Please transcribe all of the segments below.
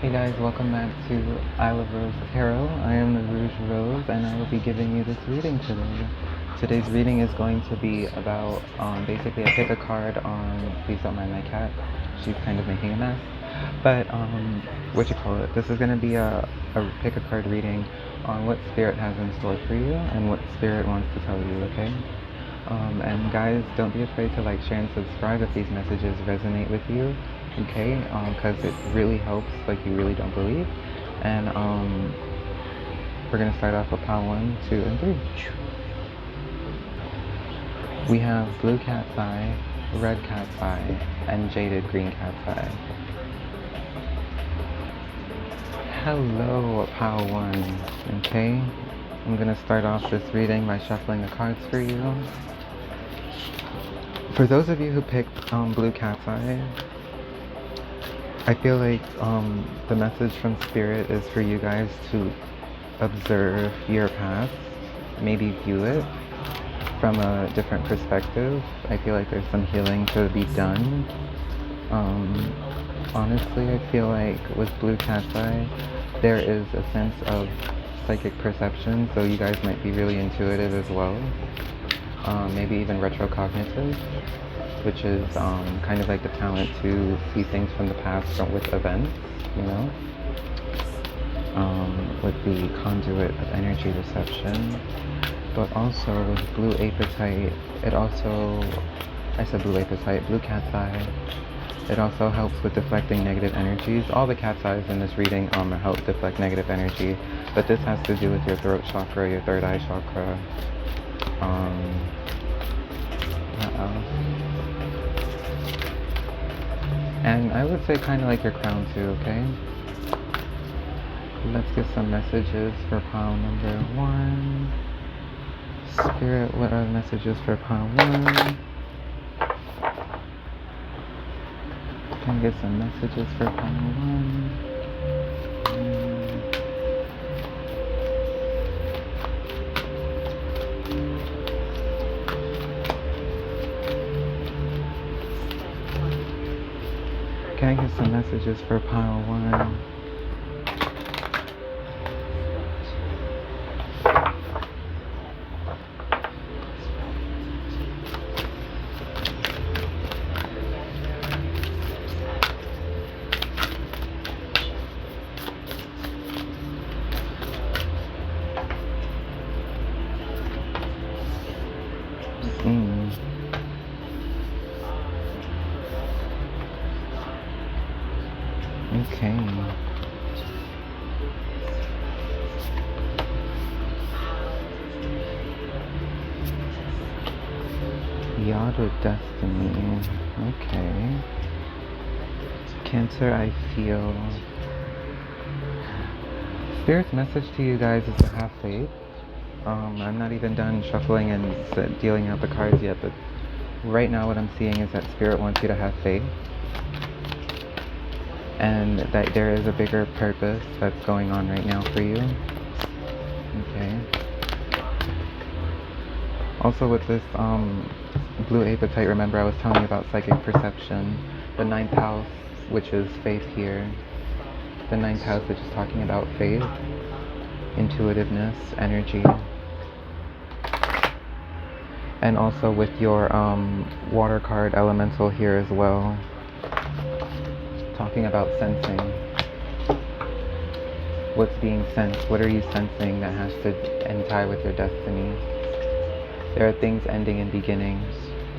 Hey guys, welcome back to I Love Rose Tarot. I am the Rouge Rose and I will be giving you this reading today. Today's reading is going to be about basically I pick a card on, please don't mind my cat, she's kind of making a mess. But this is going to be a pick a card reading on what Spirit has in store for you and what Spirit wants to tell you, okay? And guys, don't be afraid to like, share, and subscribe if these messages resonate with you, okay? Because it really helps, like you really don't believe. And we're gonna start off with pile 1, 2, and 3. We have blue cat's eye, red cat's eye, and jaded green cat's eye. Hello, pile 1, okay? I'm gonna start off this reading by shuffling the cards for you. For those of you who picked blue cat's eye, I feel like the message from Spirit is for you guys to observe your past, maybe view it from a different perspective. I feel like there's some healing to be done. Honestly, I feel like with blue cat's eye, there is a sense of psychic perception, so you guys might be really intuitive as well. Maybe even retrocognitive, which is kind of like the talent to see things from the past with events, you know, with the conduit of energy reception. But also with blue apatite, blue cat's eye, it also helps with deflecting negative energies. All the cat's eyes in this reading help deflect negative energy, but this has to do with your throat chakra, your third eye chakra. And I would say kind of like your crown too, okay? Let's get some messages for pile number 1. Spirit, what are the messages for pile 1? Can I get some messages for pile 1? Can I get some messages for pile 1? Okay. Yacht of Destiny. Okay. Cancer, I feel. Spirit's message to you guys is to have faith. I'm not even done shuffling and dealing out the cards yet, but right now what I'm seeing is that Spirit wants you to have faith. And that there is a bigger purpose that's going on right now for you. Okay. Also with this blue apatite, remember I was telling you about psychic perception. The 9th house, which is faith here. The 9th house, which is talking about faith, intuitiveness, energy. And also with your water card elemental here as well. Talking about sensing. What's being sensed? What are you sensing that has to tie with your destiny? There are things ending and beginnings.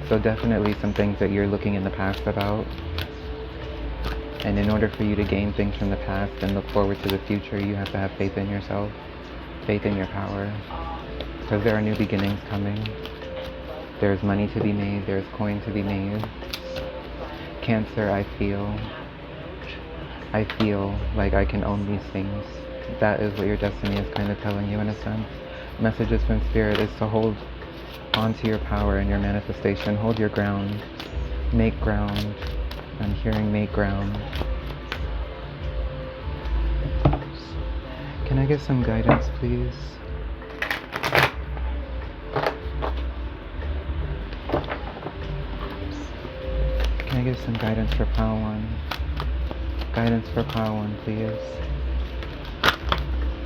So definitely some things that you're looking in the past about. And in order for you to gain things from the past and look forward to the future, you have to have faith in yourself, faith in your power. Because there are new beginnings coming. There's money to be made, there's coin to be made. Cancer, I feel like I can own these things. That is what your destiny is kind of telling you in a sense. Messages from Spirit is to hold onto your power and your manifestation. Hold your ground. Make ground. I'm hearing make ground. Can I get some guidance, please? Can I get some guidance for pile 1? Guidance for pile 1, please.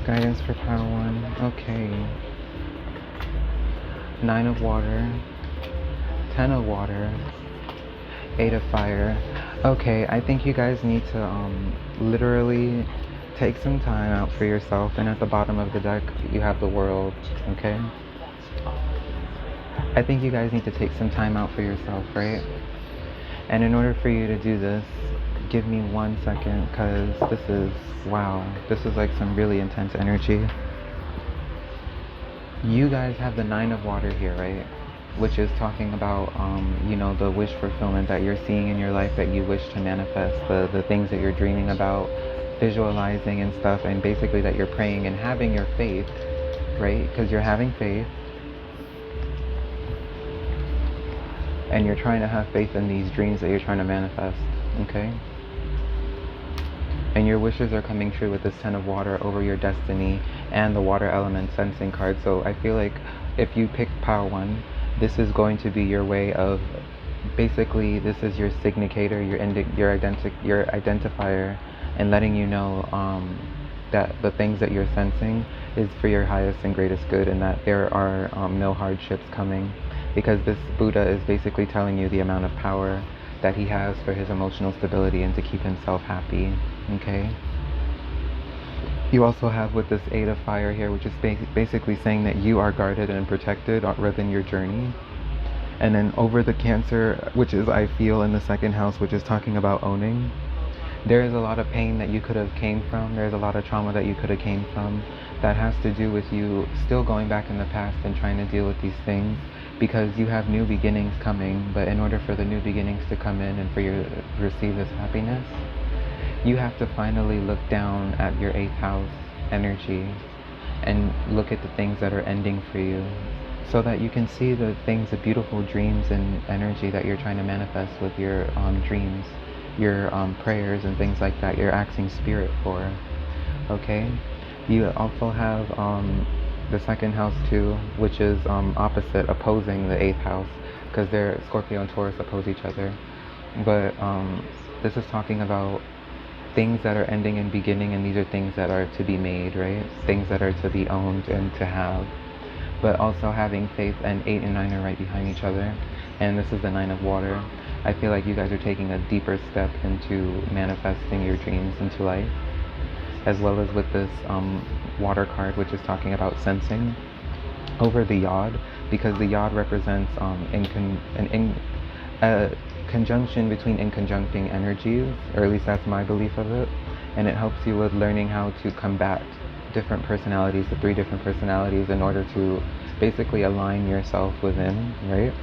Guidance for pile 1. Okay. 9 of water. 10 of water. 8 of fire. Okay, I think you guys need to literally take some time out for yourself. And at the bottom of the deck, you have the world. Okay? I think you guys need to take some time out for yourself, right? And in order for you to do this, give me 1 second, because this is, wow, this is like some really intense energy. You guys have the 9 of water here, right? Which is talking about, you know, the wish fulfillment that you're seeing in your life that you wish to manifest, the things that you're dreaming about, visualizing and stuff, and basically that you're praying and having your faith, right? Because you're having faith. And you're trying to have faith in these dreams that you're trying to manifest, okay? And your wishes are coming true with this 10 of water over your destiny and the water element sensing card. So I feel like if you pick pile 1, this is going to be your way of, basically, this is your significator, your identifier, and letting you know that the things that you're sensing is for your highest and greatest good, and that there are no hardships coming. Because this Buddha is basically telling you the amount of power that he has for his emotional stability and to keep himself happy, okay? You also have with this 8 of fire here, which is basically saying that you are guarded and protected within your journey. And then over the Cancer, which is I feel in the 2nd house, which is talking about owning. There is a lot of pain that you could have came from. There's a lot of trauma that you could have came from that has to do with you still going back in the past and trying to deal with these things, because you have new beginnings coming. But in order for the new beginnings to come in and for you to receive this happiness, you have to finally look down at your 8th house energy and look at the things that are ending for you, so that you can see the things, the beautiful dreams and energy that you're trying to manifest with your dreams, your prayers and things like that you're asking spirit for, okay? You also have the 2nd house too, which is opposite, opposing the 8th house, because they're Scorpio and Taurus oppose each other. But this is talking about things that are ending and beginning, and these are things that are to be made, right? Things that are to be owned and to have. But also having faith, and 8 and 9 are right behind each other. And this is the 9 of water. I feel like you guys are taking a deeper step into manifesting your dreams into life, as well as with this water card, which is talking about sensing over the yod, because the yod represents a conjunction between inconjuncting energies, or at least that's my belief of it, and it helps you with learning how to combat different personalities, the 3 different personalities, in order to basically align yourself within, right?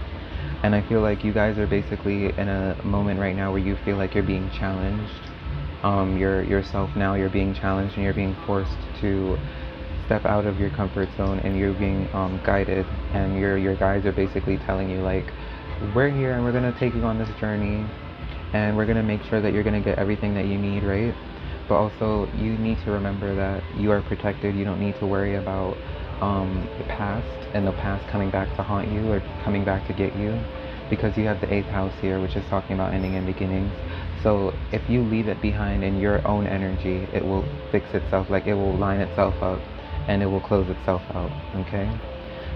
And I feel like you guys are basically in a moment right now where you feel like you're being challenged. Yourself now, you're being challenged, and you're being forced to step out of your comfort zone, and you're being guided, and your guides are basically telling you, like, we're here and we're going to take you on this journey, and we're going to make sure that you're going to get everything that you need, right? But also you need to remember that you are protected. You don't need to worry about the past and the past coming back to haunt you or coming back to get you, because you have the 8th house here, which is talking about ending and beginnings. So if you leave it behind in your own energy, it will fix itself, like it will line itself up and it will close itself out, okay?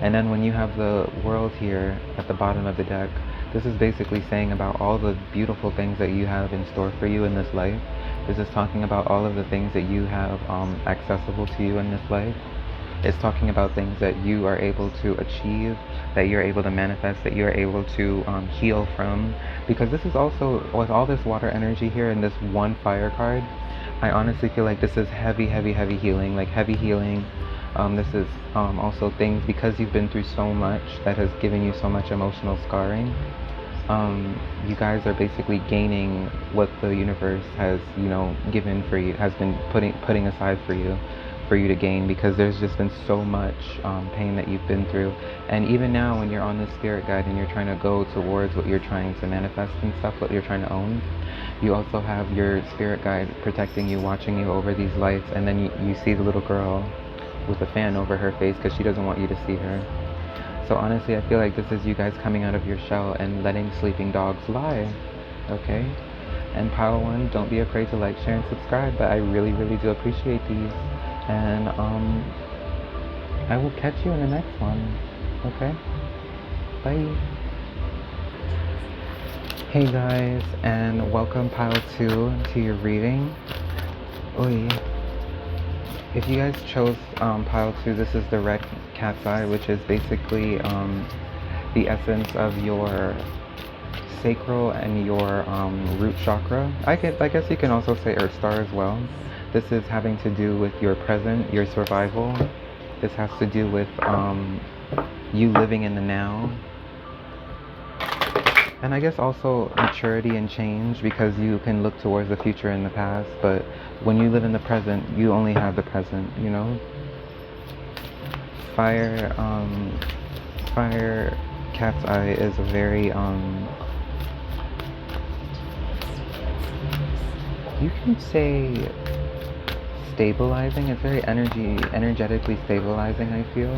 And then when you have the world here at the bottom of the deck, this is basically saying about all the beautiful things that you have in store for you in this life. This is talking about all of the things that you have accessible to you in this life. It's talking about things that you are able to achieve, that you're able to manifest, that you're able to heal from. Because this is also, with all this water energy here and this 1 fire card, I honestly feel like this is heavy, heavy, heavy healing, like heavy healing. This is also things, because you've been through so much that has given you so much emotional scarring. You guys are basically gaining what the universe has, you know, given for you, has been putting aside for you to gain, because there's just been so much pain that you've been through. And even now, when you're on this spirit guide and you're trying to go towards what you're trying to manifest and stuff, what you're trying to own, you also have your spirit guide protecting you, watching you over these lights. And then you see the little girl with a fan over her face because she doesn't want you to see her. So honestly, I feel like this is you guys coming out of your shell and letting sleeping dogs lie, okay? And pile one, don't be afraid to like, share, and subscribe. But I really, really do appreciate these. And I will catch you in the next one. Okay? Bye. Hey guys, and welcome pile 2 to your reading. Oy. If you guys chose pile 2, this is the red cat's eye, which is basically the essence of your sacral and your root chakra. I guess you can also say earth star as well. This is having to do with your present, your survival. This has to do with you living in the now. And I guess also maturity and change, because you can look towards the future and the past, but when you live in the present, you only have the present, you know? Fire cat's eye is a very you can say stabilizing. It's very energetically stabilizing, I feel.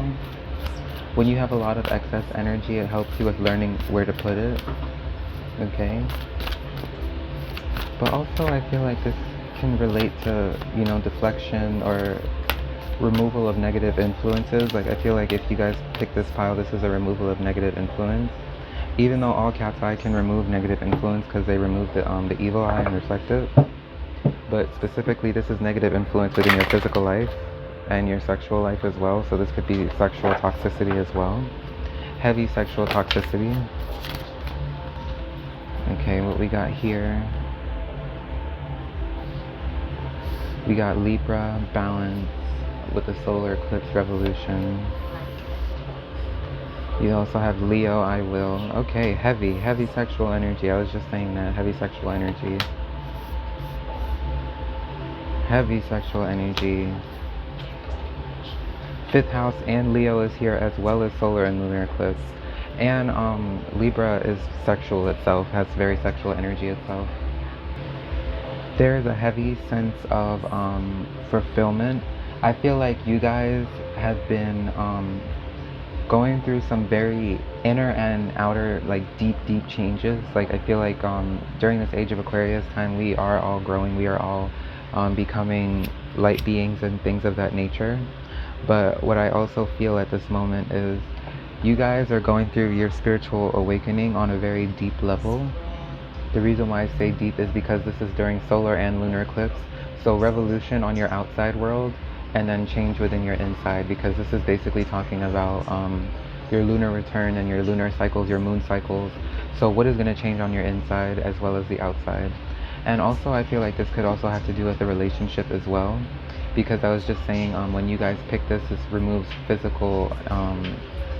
When you have a lot of excess energy, it helps you with learning where to put it. Okay? But also I feel like this can relate to, you know, deflection or removal of negative influences. Like, I feel like if you guys pick this pile, this is a removal of negative influence. Even though all cat's eye can remove negative influence because they remove the evil eye and reflect it. But specifically, this is negative influence within your physical life and your sexual life as well. So this could be sexual toxicity as well. Heavy sexual toxicity. Okay, what we got here? We got Libra, balance with the solar eclipse revolution. You also have Leo, I will. Okay, heavy sexual energy. I was just saying that, heavy sexual energy. Heavy sexual energy. 5th house and Leo is here, as well as solar and lunar eclipse. And Libra is sexual itself, has very sexual energy itself. There's a heavy sense of fulfillment. I feel like you guys have been going through some very inner and outer, like deep changes. Like, I feel like during this age of Aquarius time, we are all growing, we are all becoming light beings and things of that nature. But what I also feel at this moment is you guys are going through your spiritual awakening on a very deep level. The reason why I say deep is because this is during solar and lunar eclipse. So revolution on your outside world, and then change within your inside, because this is basically talking about your lunar return and your lunar cycles, your moon cycles. So what is going to change on your inside as well as the outside. And also I feel like this could also have to do with the relationship as well, because I was just saying when you guys pick this removes physical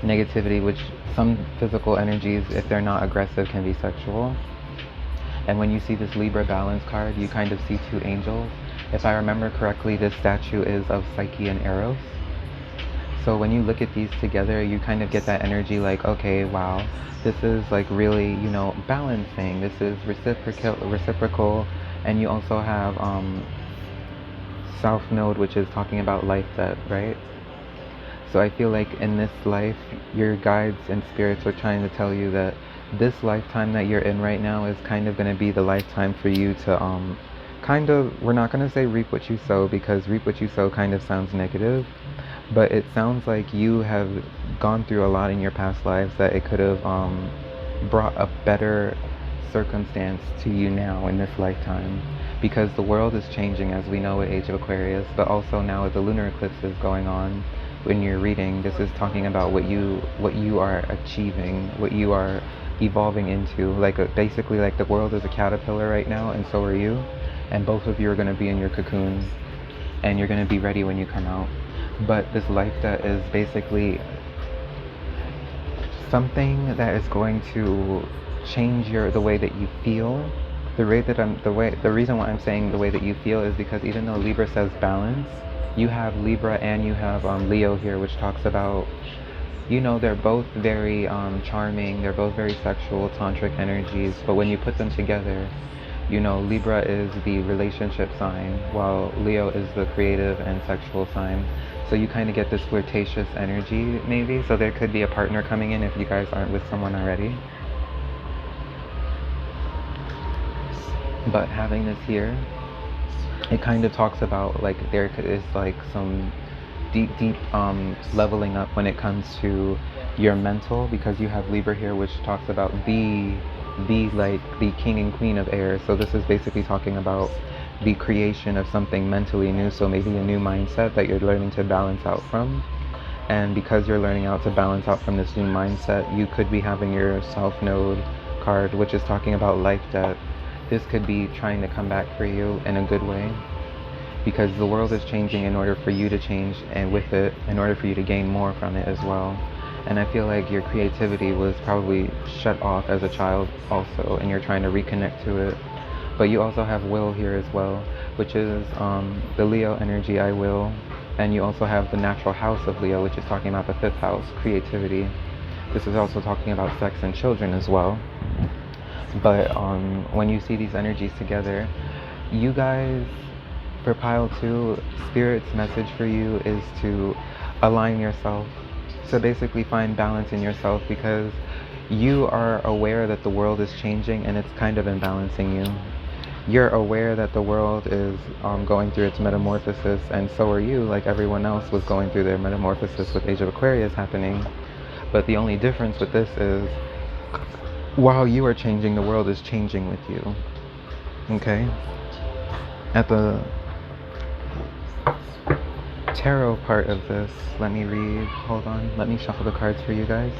negativity, which some physical energies, if they're not aggressive, can be sexual. And when you see this Libra balance card, you kind of see 2 angels. If I remember correctly, this statue is of Psyche and Eros. So when you look at these together, you kind of get that energy like, okay, wow, this is like really, you know, balancing. This is reciprocal. And you also have South Node, which is talking about life, death, right? So I feel like in this life, your guides and spirits are trying to tell you that this lifetime that you're in right now is kind of going to be the lifetime for you to kind of, we're not going to say reap what you sow, because reap what you sow kind of sounds negative, but it sounds like you have gone through a lot in your past lives that it could have brought a better circumstance to you now in this lifetime, because the world is changing as we know at Age of Aquarius, but also now with the lunar eclipses going on. When you're reading, this is talking about what you are achieving, what you are evolving into. Like basically, like the world is a caterpillar right now, and so are you, and both of you are going to be in your cocoon, and you're going to be ready when you come out. But this life that is basically something that is going to change the way that you feel. The reason why I'm saying the way that you feel is because even though Libra says balance, you have Libra and you have Leo here, which talks about, you know, they're both very charming, they're both very sexual, tantric energies, but when you put them together, you know, Libra is the relationship sign, while Leo is the creative and sexual sign. So you kind of get this flirtatious energy, maybe, so there could be a partner coming in if you guys aren't with someone already. But having this here, it kind of talks about like there is like some deep leveling up when it comes to your mental, because you have Libra here, which talks about the like the king and queen of air. So this is basically talking about the creation of something mentally new, so maybe a new mindset that you're learning to balance out from. And because you're learning out to balance out from this new mindset, you could be having your self node card, which is talking about life debt. This could be trying to come back for you in a good way, because the world is changing in order for you to change, and with it, in order for you to gain more from it as well. And I feel like your creativity was probably shut off as a child also, and you're trying to reconnect to it. But you also have will here as well, which is the Leo energy, I will. And you also have the natural house of Leo, which is talking about the 5th house, creativity. This is also talking about sex and children as well. But when you see these energies together, you guys, for pile 2, Spirit's message for you is to align yourself. So basically find balance in yourself, because you are aware that the world is changing and it's kind of imbalancing you. You're aware that the world is going through its metamorphosis, and so are you, like everyone else was going through their metamorphosis with Age of Aquarius happening. But the only difference with this is, while you are changing, the world is changing with you. Okay? At the tarot part of this, let me read, hold on, let me shuffle the cards for you guys.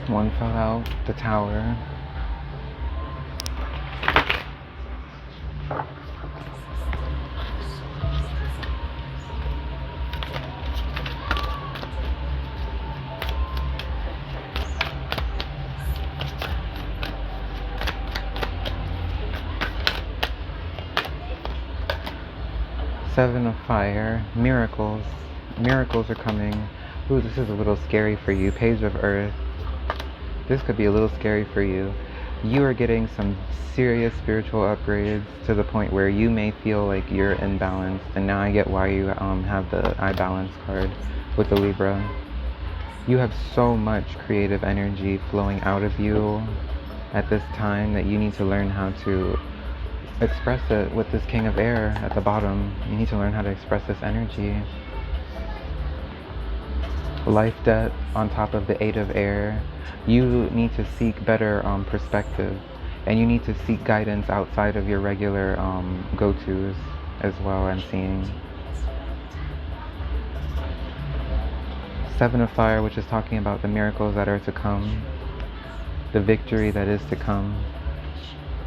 One fell out, the Tower. Seven of Fire, miracles. Miracles are coming. Ooh, this is a little scary for you. Page of Earth. This could be a little scary for you. You are getting some serious spiritual upgrades to the point where you may feel like you're imbalanced. And now I get why you have the I balance card with the Libra. You have so much creative energy flowing out of you at this time that you need to learn how to express it with this King of Air at the bottom. You need to learn how to express this energy. Life debt on top of the 8 of Air. You need to seek better perspective, and you need to seek guidance outside of your regular go-tos as well, I'm seeing. 7 of Fire, which is talking about the miracles that are to come, the victory that is to come.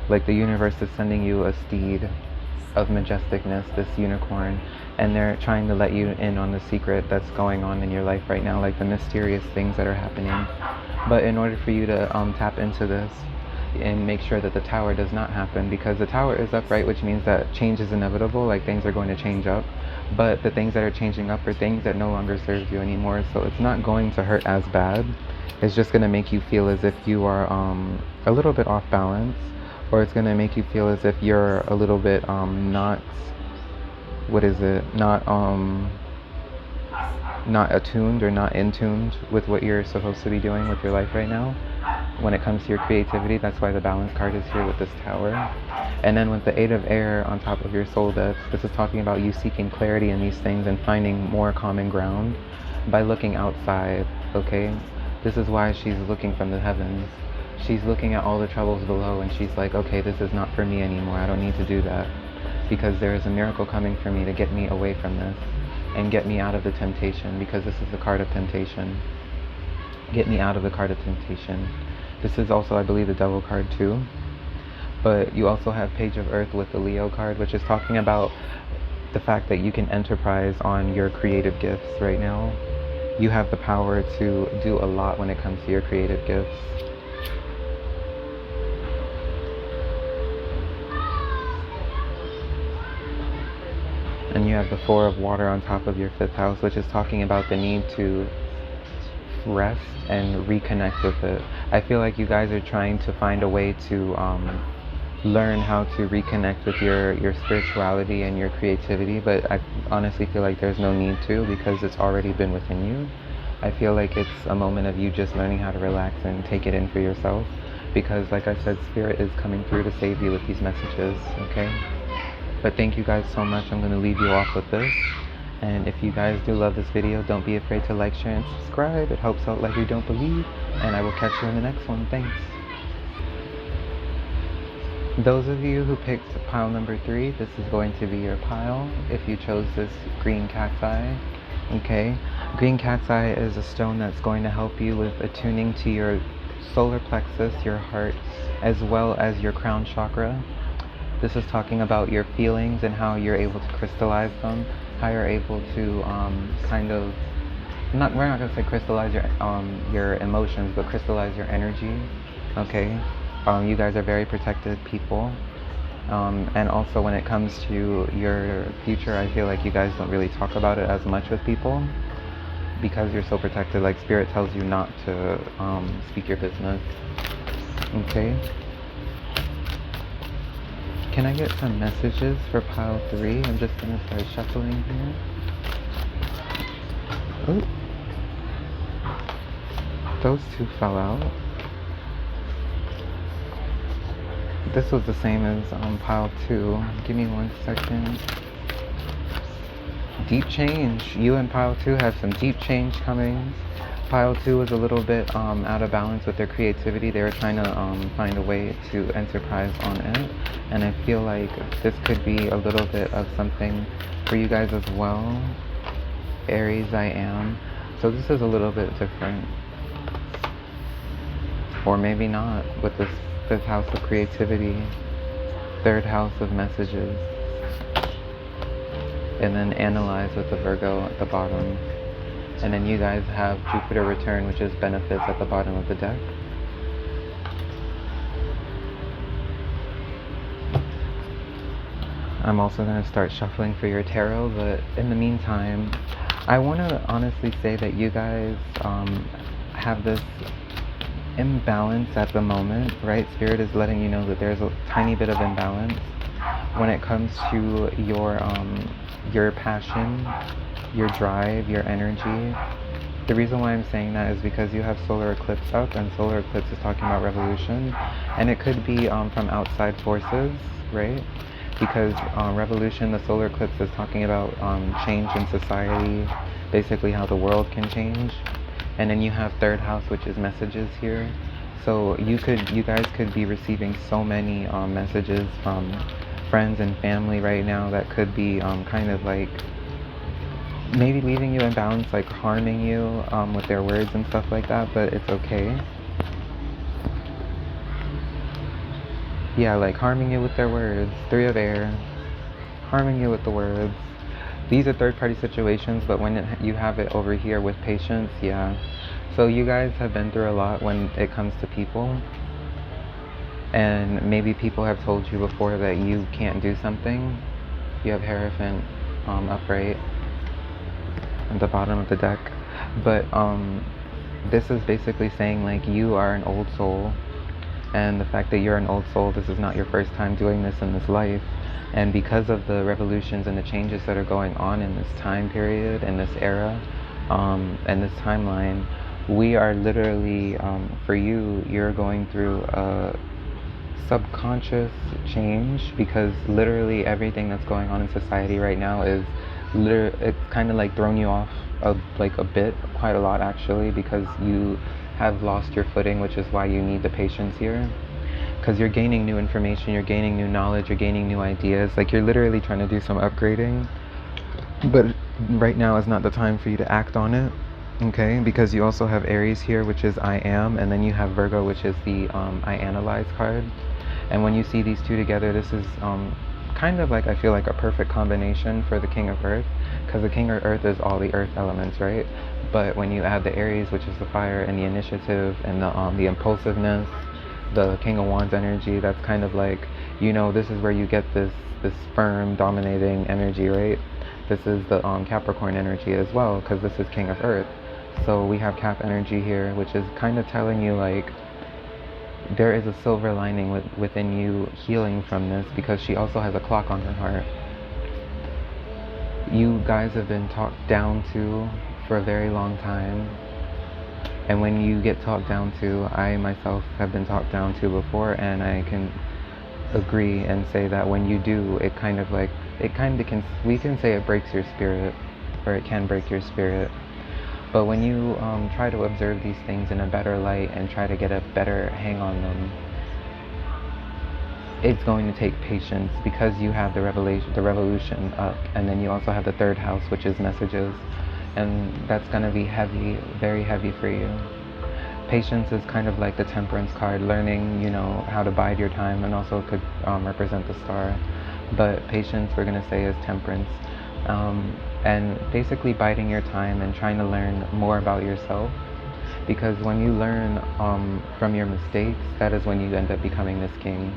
Like the universe is sending you a steed of majesticness, this unicorn, and they're trying to let you in on the secret that's going on in your life right now, like the mysterious things that are happening. But in order for you to tap into this and make sure that the Tower does not happen, because the Tower is upright, which means that change is inevitable, like things are going to change up, but the things that are changing up are things that no longer serve you anymore, so it's not going to hurt as bad. It's just going to make you feel as if you are a little bit off balance, or it's going to make you feel as if you're a little bit not attuned or not in tuned with what you're supposed to be doing with your life right now when it comes to your creativity. That's why the balance card is here with this Tower. And then with the 8 of Air on top of your soul depths, this is talking about you seeking clarity in these things and finding more common ground by looking outside, okay? This is why she's looking from the heavens. She's looking at all the troubles below and she's like, okay, this is not for me anymore. I don't need to do that, because there is a miracle coming for me to get me away from this. and get me out of the temptation, because this is the card of temptation. Get me out of the card of temptation. This is also, I believe, the devil card too. But you also have Page of Earth with the Leo card, which is talking about the fact that you can enterprise on your creative gifts right now. You have the power to do a lot when it comes to your creative gifts. And you have the Four of Water on top of your 5th house, which is talking about the need to rest and reconnect with it. I feel like you guys are trying to find a way to learn how to reconnect with your spirituality and your creativity, but I honestly feel like there's no need to, because it's already been within you. I feel like it's a moment of you just learning how to relax and take it in for yourself, because like I said, Spirit is coming through to save you with these messages, okay? But thank you guys so much. I'm going to leave you off with this. And if you guys do love this video, don't be afraid to like, share, and subscribe. It helps out Like You Don't Believe. And I will catch you in the next one. Thanks. Those of you who picked pile number 3, this is going to be your pile. If you chose this green cat's eye, okay? Green cat's eye is a stone that's going to help you with attuning to your solar plexus, your heart, as well as your crown chakra. This is talking about your feelings and how you're able to crystallize them, how you're able to kind of, we're not going to say crystallize your emotions, but crystallize your energy, okay? You guys are very protected people. And also when it comes to your future, I feel like you guys don't really talk about it as much with people, because you're so protected. Like Spirit tells you not to speak your business, okay? Can I get some messages for pile 3? I'm just going to start shuffling here. Oh, those two fell out. This was the same as pile 2. Give me 1 second. Deep change. You and pile 2 have some deep change coming. Pile 2 was a little bit out of balance with their creativity. They were trying to find a way to enterprise on it. And I feel like this could be a little bit of something for you guys as well. Aries, I am. So this is a little bit different. Or maybe not, with this 5th house of creativity, 3rd house of messages. And then analyze with the Virgo at the bottom. And then you guys have Jupiter return, which is benefits, at the bottom of the deck. I'm also going to start shuffling for your tarot, but in the meantime, I want to honestly say that you guys have this imbalance at the moment, right? Spirit is letting you know that there's a tiny bit of imbalance when it comes to your passion, your drive, your energy. The reason why I'm saying that is because you have solar eclipse up, and solar eclipse is talking about revolution, and it could be from outside forces, right? Because revolution, the solar eclipse is talking about change in society, basically how the world can change. And then you have 3rd house, which is messages here. So you guys could be receiving so many messages from friends and family right now that could be kind of like maybe leaving you in balance, like harming you with their words and stuff like that, but it's okay. Yeah, like harming you with their words. 3 of air. Harming you with the words. These are 3rd-party situations, but when you have it over here with patience, yeah. So you guys have been through a lot when it comes to people. And maybe people have told you before that you can't do something. You have Hierophant upright at the bottom of the deck. But this is basically saying like you are an old soul. And the fact that you're an old soul, this is not your first time doing this in this life. And because of the revolutions and the changes that are going on in this time period, in this era, and this timeline, we are literally, for you, you're going through a subconscious change, because literally everything that's going on in society right now is it's kind of like thrown you off of like a bit, quite a lot actually, because you have lost your footing, which is why you need the patience here. Because you're gaining new information, you're gaining new knowledge, you're gaining new ideas. Like you're literally trying to do some upgrading. But right now is not the time for you to act on it, okay? Because you also have Aries here, which is I am, and then you have Virgo, which is the I analyze card. And when you see these two together, this is kind of like, I feel like, a perfect combination for the King of Earth, because the King of Earth is all the earth elements, right? But when you add the Aries, which is the fire, and the initiative, and the impulsiveness, the King of Wands energy, that's kind of like, this is where you get this firm, dominating energy, right? This is the Capricorn energy as well, because this is King of Earth. So we have Cap energy here, which is kind of telling you, like, there is a silver lining within you healing from this, because she also has a clock on her heart. You guys have been talked down to for a very long time. And when you get talked down to, I myself have been talked down to before, and I can agree and say that when you do, we can say it breaks your spirit, or it can break your spirit. But when you try to observe these things in a better light and try to get a better hang on them, it's going to take patience, because you have the revolution up, and then you also have the third house, which is messages, and that's going to be heavy, very heavy for you. Patience is kind of like the Temperance card, learning, how to bide your time, and also could represent the star. But patience, we're going to say, is Temperance. And basically biding your time and trying to learn more about yourself. Because when you learn from your mistakes, that is when you end up becoming this king.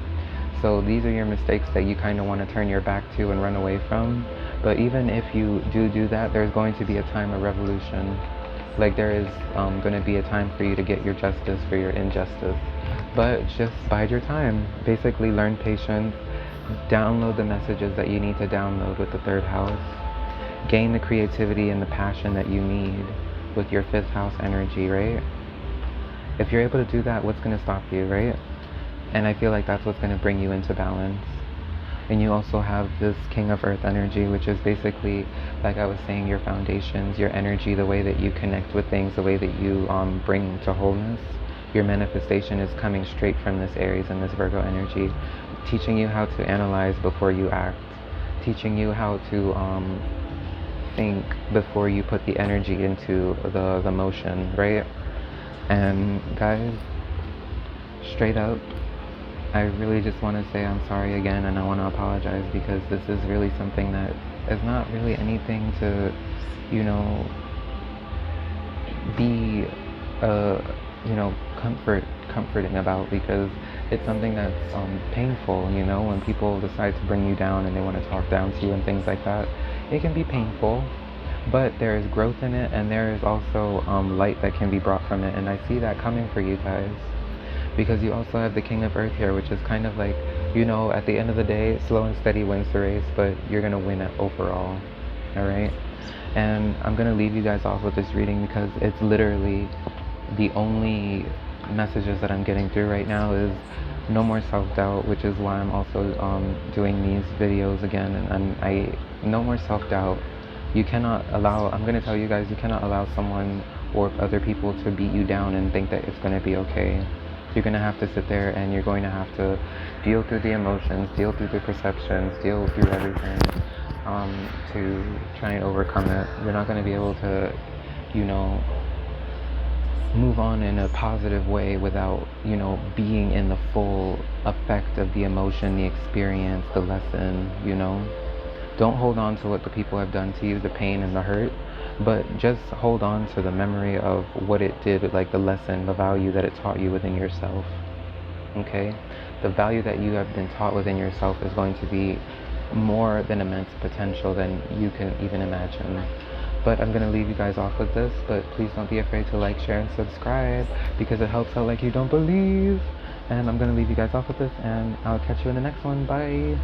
So these are your mistakes that you kind of want to turn your back to and run away from. But even if you do that, there's going to be a time of revolution. Like, there is going to be a time for you to get your justice for your injustice. But just bide your time. Basically learn patience. Download the messages that you need to download with the third house. Gain the creativity and the passion that you need with your fifth house energy, right? If you're able to do that, what's going to stop you, right? And I feel like that's what's going to bring you into balance. And you also have this King of Earth energy, which is basically, like I was saying, your foundations, your energy, the way that you connect with things, the way that you bring to wholeness. Your manifestation is coming straight from this Aries and this Virgo energy, teaching you how to analyze before you act, teaching you how to think before you put the energy into the motion, right? And guys, straight up, I really just want to say I'm sorry again, and I want to apologize, because this is really something that is not really anything to, be, comforting about, because it's something that's painful, when people decide to bring you down and they want to talk down to you and things like that. It can be painful, but there is growth in it, and there is also light that can be brought from it, and I see that coming for you guys. Because you also have the King of Earth here, which is kind of like, at the end of the day, slow and steady wins the race, but you're going to win it overall, all right? And I'm going to leave you guys off with this reading, because it's literally the only messages that I'm getting through right now is no more self-doubt, which is why I'm also doing these videos again, and no more self-doubt. You cannot allow, I'm going to tell you guys, you cannot allow someone or other people to beat you down and think that it's going to be okay. You're going to have to sit there, and you're going to have to deal through the emotions, deal through the perceptions, deal through everything to try and overcome it. You're not going to be able to, move on in a positive way without, being in the full effect of the emotion, the experience, the lesson, Don't hold on to what the people have done to you, the pain and the hurt, but just hold on to the memory of what it did, like the lesson, the value that it taught you within yourself, okay? The value that you have been taught within yourself is going to be more than immense potential than you can even imagine. But I'm going to leave you guys off with this, but please don't be afraid to like, share, and subscribe, because it helps out like you don't believe. And I'm going to leave you guys off with this, and I'll catch you in the next one. Bye!